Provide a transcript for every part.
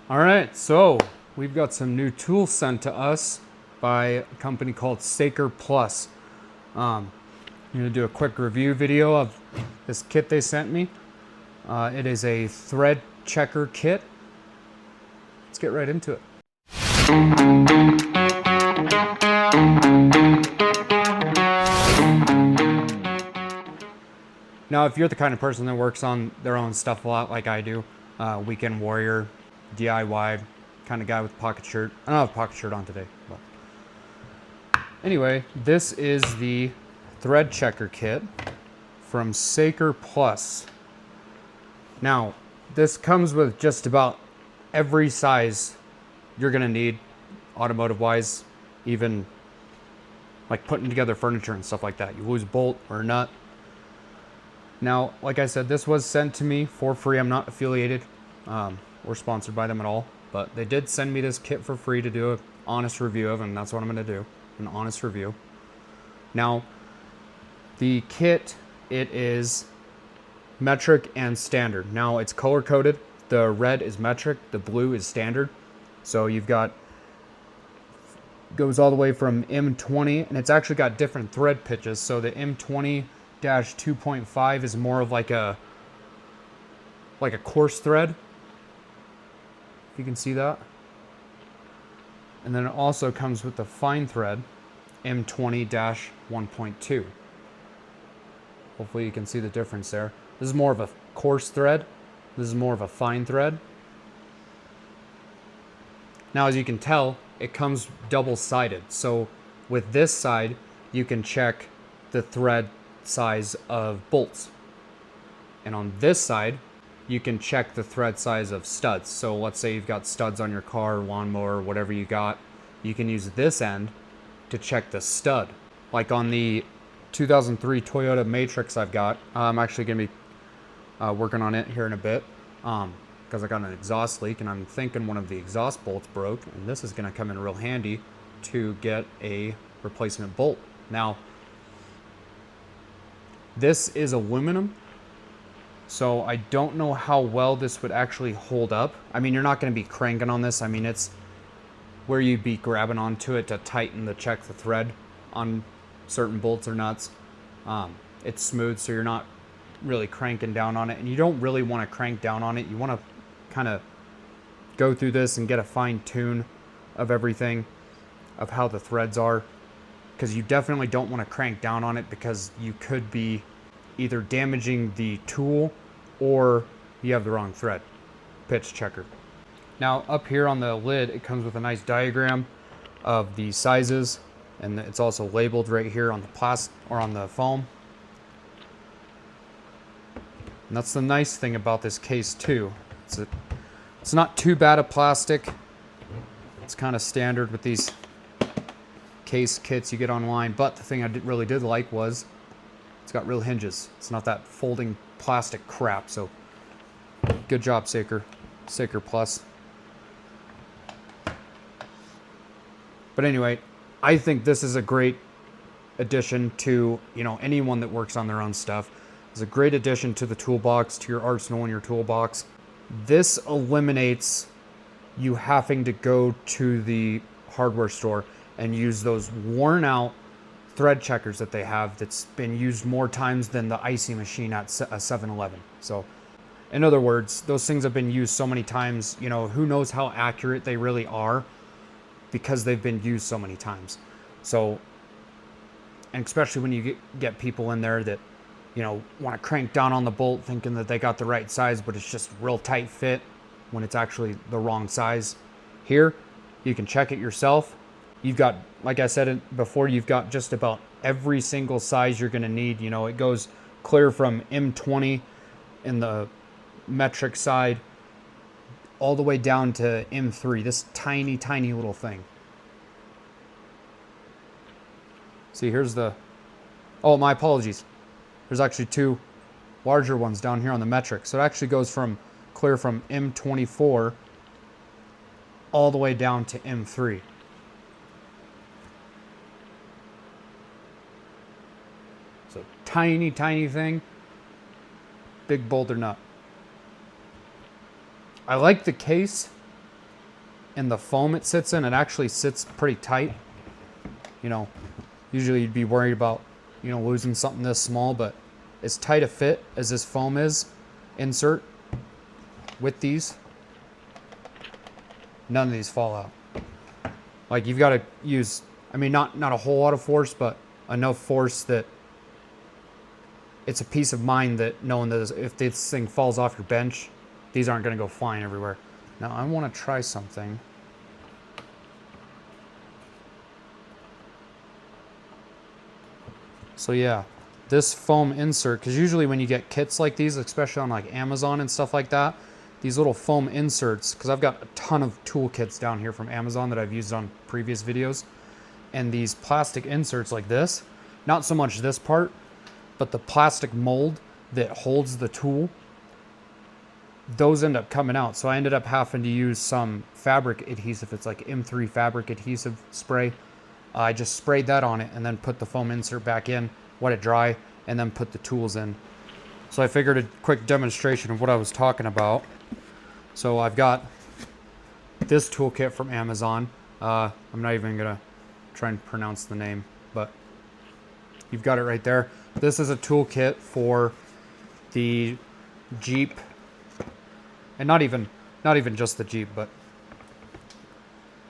All right, so we've got some new tools sent to us by a company called Saker Plus. I'm going to do a quick review video of this kit they sent me. It is a thread checker kit. Let's get right into it. Now, if you're the kind of person that works on their own stuff a lot like I do, weekend warrior, DIY kind of guy with a pocket shirt. I don't have a pocket shirt on today, but anyway, this is the thread checker kit from Saker Plus. Now, this comes with just about every size you're gonna need, automotive-wise, even like putting together furniture and stuff like that. You lose a bolt or a nut. Now, like I said, this was sent to me for free. I'm not affiliated or sponsored by them at all, but they did send me this kit for free to do an honest review of, and that's what I'm going to do, an honest review. Now, the kit, it is metric and standard. Now, it's color-coded. The red is metric, the blue is standard. So you've got, goes all the way from M20, and it's actually got different thread pitches. So the M20-2.5 is more of like a coarse thread, if you can see that. And then it also comes with the fine thread, M20-1.2. Hopefully you can see the difference there. This is more of a coarse thread. This is more of a fine thread. Now, as you can tell, it comes double-sided. So with this side, you can check the thread size of bolts. And on this side, you can check the thread size of studs. So let's say you've got studs on your car, lawnmower, whatever you got. You can use this end to check the stud. Like on the 2003 Toyota Matrix I've got, I'm actually going to be working on it here in a bit because I got an exhaust leak and I'm thinking one of the exhaust bolts broke, and this is going to come in real handy to get a replacement bolt. Now, this is aluminum, so I don't know how well this would actually hold up. I mean, you're not going to be cranking on this. I mean, it's where you'd be grabbing onto it to tighten check the thread on certain bolts or nuts. It's smooth, so you're not really cranking down on it, and you don't really want to crank down on it. You want to kind of go through this and get a fine tune of everything, of how the threads are, because you definitely don't want to crank down on it because you could be either damaging the tool or you have the wrong thread pitch checker. Now, up here on the lid, it comes with a nice diagram of the sizes, and it's also labeled right here on the plastic or on the foam. And that's the nice thing about this case too. It's not too bad of plastic. It's kind of standard with these case kits you get online, but the thing I really did like was it's got real hinges. It's not that folding plastic crap. So good job, Saker Plus. But anyway, I think this is a great addition to, anyone that works on their own stuff. It's a great addition to the toolbox, to your arsenal in your toolbox. This eliminates you having to go to the hardware store and use those worn out thread checkers that they have that's been used more times than the icy machine at a 7-Eleven. So in other words, those things have been used so many times, who knows how accurate they really are because they've been used so many times. So, and especially when you get people in there that want to crank down on the bolt thinking that they got the right size, but it's just real tight fit when it's actually the wrong size. Here, you can check it yourself. You've got, like I said before, you've got just about every single size you're going to need. It goes clear from M20 in the metric side all the way down to M3, this tiny, tiny little thing. See, here's oh, my apologies. There's actually two larger ones down here on the metric. So it actually goes clear from M24 all the way down to M3. So tiny, tiny thing, big boulder nut. I like the case. and the foam it sits in, it actually sits pretty tight. You know, usually you'd be worried about, you know, losing something this small, but as tight a fit as this foam is, insert with these, none of these fall out. Like, you've got to use, I mean, not a whole lot of force, but enough force that it's a peace of mind that knowing that if this thing falls off your bench, these aren't going to go flying everywhere. Now, I want to try something. So yeah, this foam insert, because usually when you get kits like these, especially on like Amazon and stuff like that, these little foam inserts, because I've got a ton of tool kits down here from Amazon that I've used on previous videos, and these plastic inserts like this, not so much this part, but the plastic mold that holds the tool, those end up coming out. So I ended up having to use some fabric adhesive. It's like M3 fabric adhesive spray. I just sprayed that on it and then put the foam insert back in, let it dry, and then put the tools in. So I figured a quick demonstration of what I was talking about. So I've got this toolkit from Amazon. I'm not even gonna try and pronounce the name, but you've got it right there. This is a toolkit for the Jeep, and not even just the Jeep, but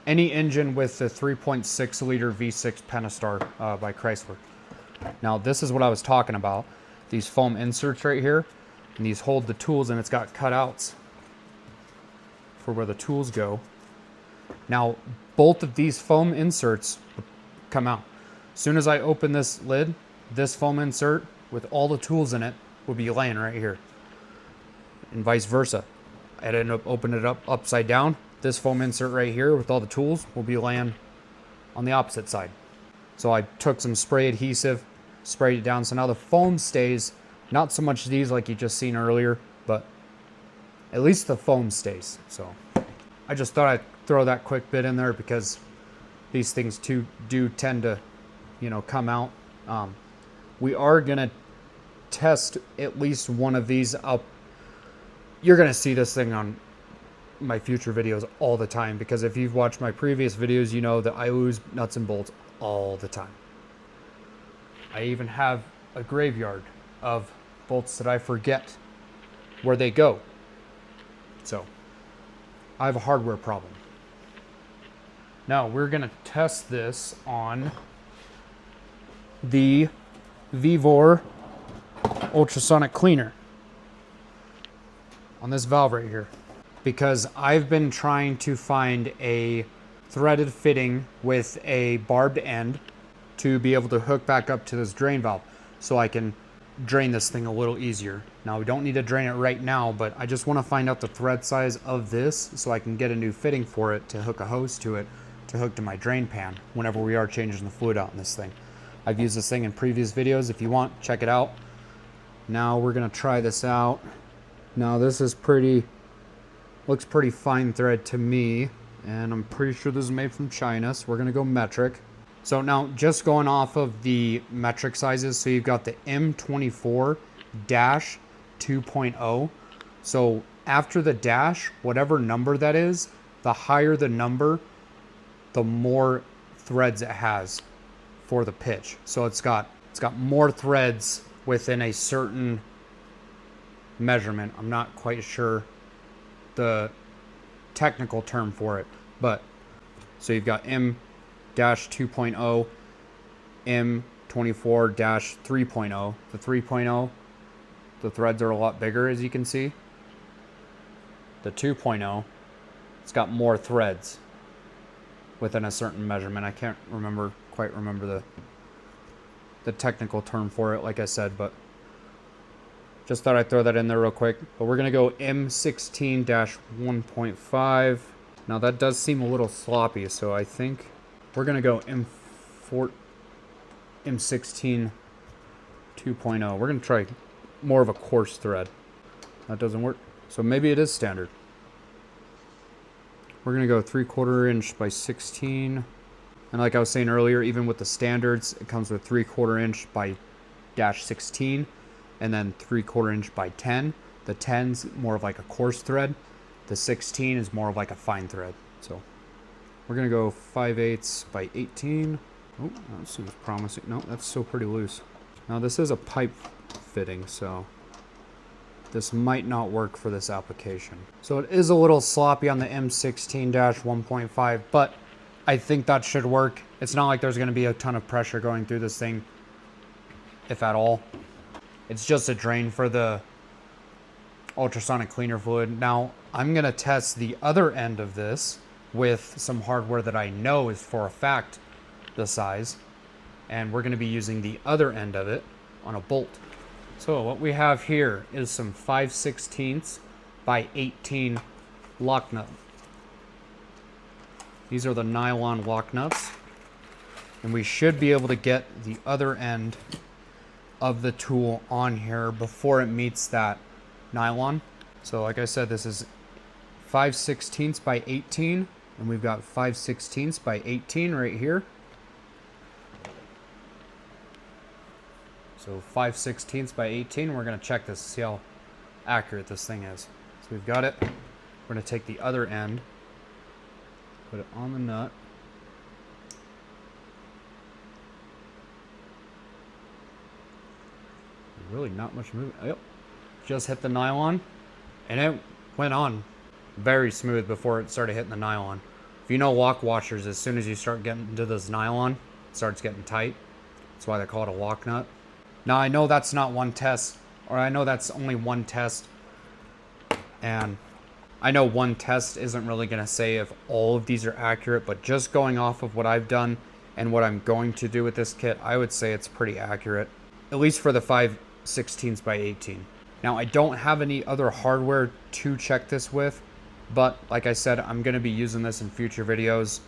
any engine with the 3.6 liter V6 Pentastar by Chrysler. Now this is what I was talking about. These foam inserts right here, and these hold the tools, and it's got cutouts for where the tools go. Now both of these foam inserts come out. As soon as I open this lid, this foam insert with all the tools in it will be laying right here, and vice versa. I'd end up opening it up upside down. This foam insert right here with all the tools will be laying on the opposite side. So I took some spray adhesive, sprayed it down, so now the foam stays. Not so much these like you just seen earlier, but at least the foam stays. So I just thought I'd throw that quick bit in there because these things too do tend to, you know, come out. We are gonna test at least one of these up. You're gonna see this thing on my future videos all the time, because if you've watched my previous videos, you know that I lose nuts and bolts all the time. I even have a graveyard of bolts that I forget where they go. So I have a hardware problem. Now we're gonna test this on the Vevor ultrasonic cleaner on this valve right here, because I've been trying to find a threaded fitting with a barbed end to be able to hook back up to this drain valve so I can drain this thing a little easier. Now we don't need to drain it right now, but I just want to find out the thread size of this so I can get a new fitting for it to hook a hose to it to hook to my drain pan whenever we are changing the fluid out in this thing. I've used this thing in previous videos. If you want, check it out. Now we're gonna try this out. Now this is looks pretty fine thread to me, and I'm pretty sure this is made from China, so we're gonna go metric. So now just going off of the metric sizes, so you've got the M24-2.0. So after the dash, whatever number that is, the higher the number, the more threads it has for the pitch. So it's got more threads within a certain measurement. I'm not quite sure the technical term for it, but so you've got M-2.0, M24-3.0. The 3.0, the threads are a lot bigger, as you can see. The 2.0, it's got more threads within a certain measurement. I can't quite remember the technical term for it, like I said, but just thought I'd throw that in there real quick. But we're gonna go M16-1.5. Now that does seem a little sloppy, so I think we're gonna go M16 2.0. We're gonna try more of a coarse thread. That doesn't work, so maybe it is standard. We're gonna go 3/4 inch by 16. And like I was saying earlier, even with the standards, it comes with 3/4 inch by -16, and then 3/4 inch by 10. The 10's more of like a coarse thread. The 16 is more of like a fine thread. So We're gonna go 5/8 by 18. Oh, that seems promising. No, that's still pretty loose. Now this is a pipe fitting, so this might not work for this application. So it is a little sloppy on the M16-1.5, but I think that should work. It's not like there's gonna be a ton of pressure going through this thing, if at all. It's just a drain for the ultrasonic cleaner fluid. Now, I'm gonna test the other end of this with some hardware that I know is for a fact the size, and we're gonna be using the other end of it on a bolt. So what we have here is some 5/16 by 18 lock nut. These are the nylon lock nuts, and we should be able to get the other end of the tool on here before it meets that nylon. So like I said, this is 5/16 by 18, and we've got 5/16 by 18 right here. So 5/16 by 18, we're gonna check this, see how accurate this thing is. So we've got it. We're gonna take the other end, put it on the nut. Really not much movement. Yep. Just hit the nylon, and it went on very smooth before it started hitting the nylon. If you know lock washers, as soon as you start getting into this nylon, it starts getting tight. That's why they call it a lock nut. Now I know that's not one test, or I know that's only one test, and I know one test isn't really going to say if all of these are accurate, but just going off of what I've done and what I'm going to do with this kit, I would say it's pretty accurate, at least for the 5/16 by 18. Now I don't have any other hardware to check this with, but like I said, I'm going to be using this in future videos,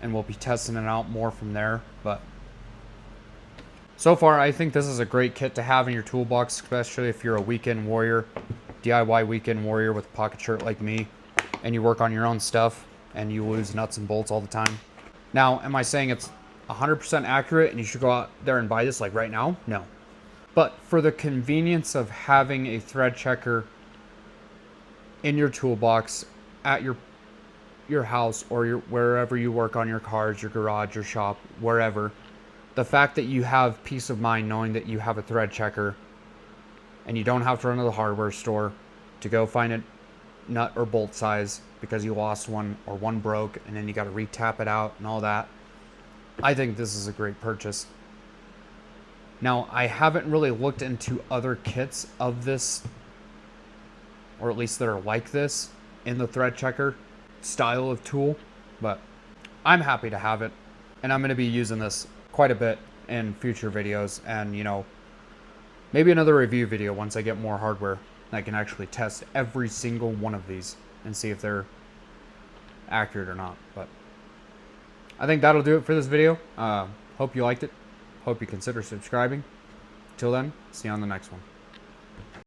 and we'll be testing it out more from there. But so far, I think this is a great kit to have in your toolbox, especially if you're a weekend warrior, DIY weekend warrior with a pocket shirt like me, and you work on your own stuff, and you lose nuts and bolts all the time. Now, am I saying it's 100% accurate and you should go out there and buy this like right now? No. But for the convenience of having a thread checker in your toolbox at your house, or wherever you work on your cars, your garage, your shop, wherever, the fact that you have peace of mind knowing that you have a thread checker and you don't have to run to the hardware store to go find a nut or bolt size because you lost one or one broke and then you got to re-tap it out and all that, I think this is a great purchase. Now, I haven't really looked into other kits of this, or at least that are like this in the thread checker style of tool, but I'm happy to have it, and I'm going to be using this quite a bit in future videos, and maybe another review video once I get more hardware. I can actually test every single one of these and see if they're accurate or not. But I think that'll do it for this video. Hope you liked it. Hope you consider subscribing. Till then, see you on the next one.